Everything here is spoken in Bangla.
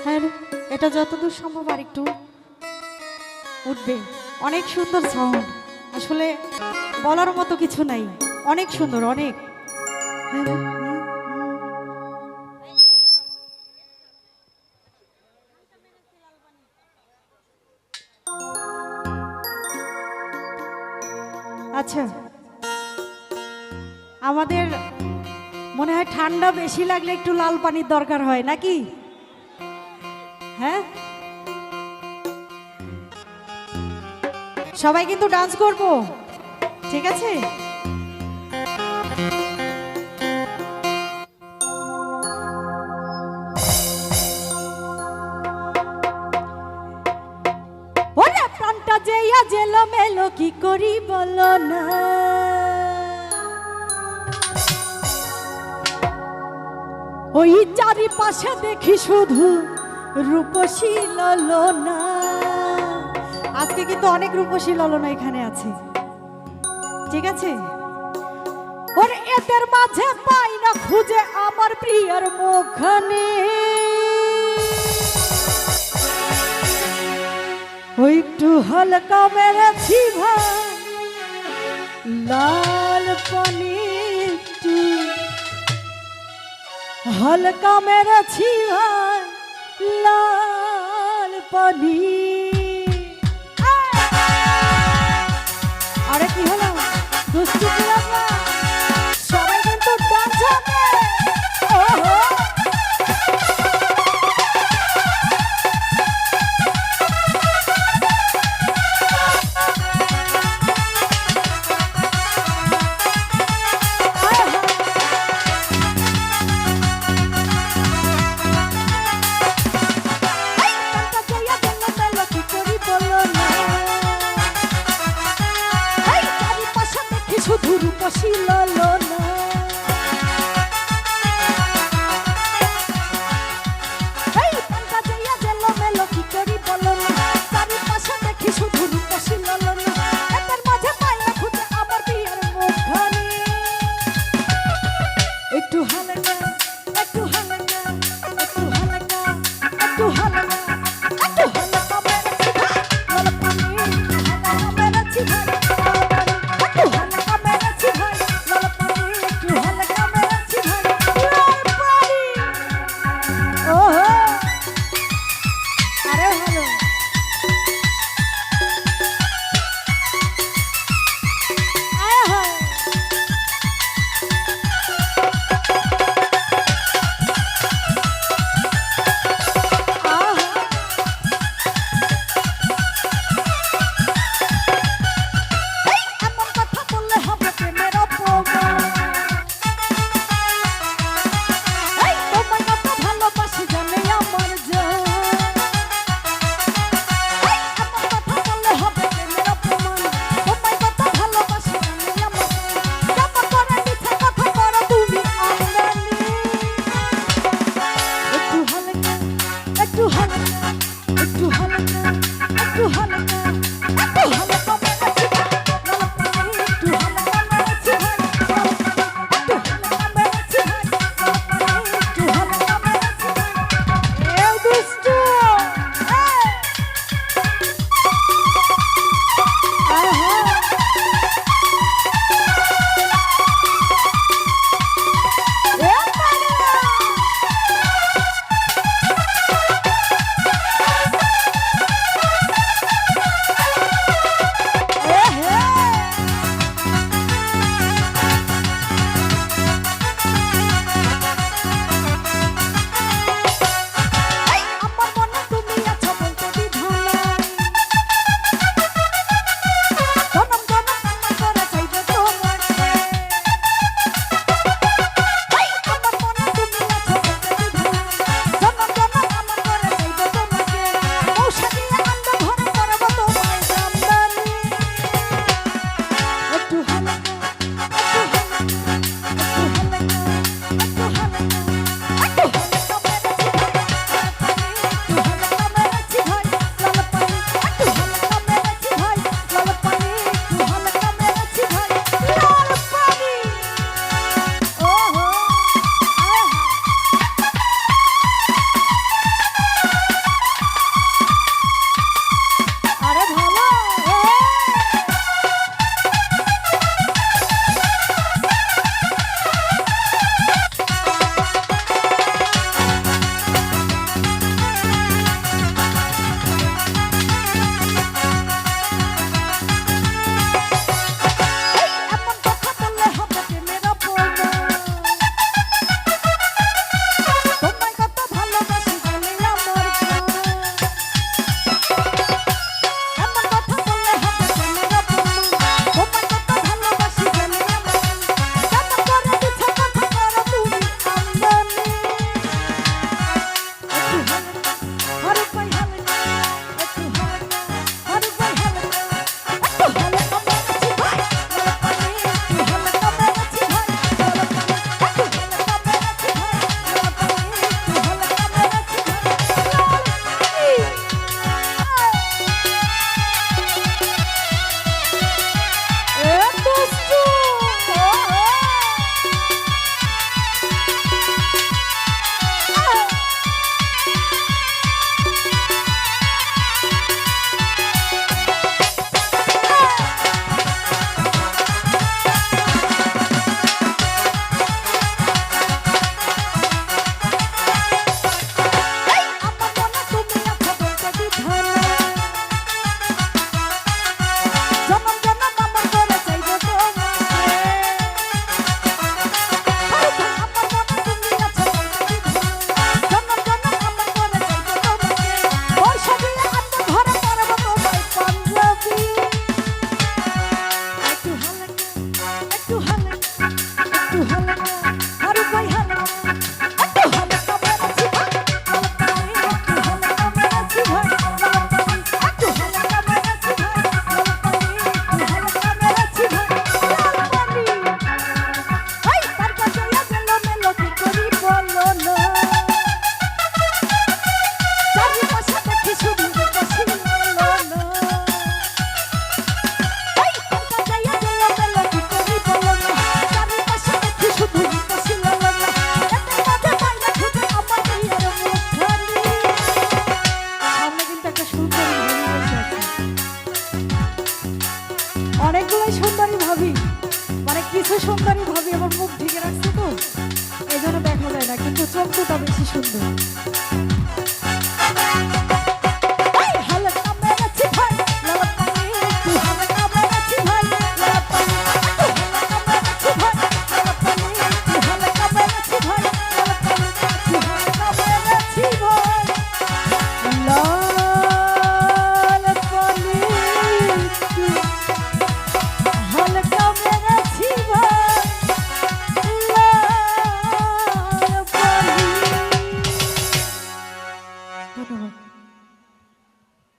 হ্যাঁ এটা যতদূর সম্ভব আর একটু উঠবে। অনেক সুন্দর সাউন্ড, আসলে বলার মতো কিছু নাই, অনেক সুন্দর অনেক। আচ্ছা, আমাদের মনে হয় ঠান্ডা বেশি লাগলে একটু লাল পানির দরকার হয় নাকি? হ্যাঁ, সবাই কিন্তু ডান্স করব, ঠিক আছে? ওরে প্রাণটা যে জেলো মেলো কি করি বলো না, ওই চারিপাশে দেখি শুধু রূপসী ললনা। আজকে কিন্তু অনেক রূপসী ললনা এখানে আছে, ঠিক আছে? ওর এদের মাঝে পাই না খুঁজে আমার প্রিয়র মুখখানে, ওই একটু হালকা মেরেছি ভাই লাল পানি, একটু হালকা মেরেছি ভাই লাল পানি। আরে কি হলো দুষ্টু পিলারা, সবাই কিন্তু ডান্স হবে। ওহো শুধু রূপসী ললনা, এই পান্তা যাইয়া জেলো মেলো কি করি বলো না, চারিপাশে দেখি শুধু রূপসী ললনা, এদের মাঝে পাই না খুঁজে আমার প্রিয়র মুখখানি, একটু হালকা একটু হালকা একটু হালকা একটু হালকা একটু হালকা মেরেছি ভাই লাল পানি, হালকা মেরেছি ভাই একটু হালকা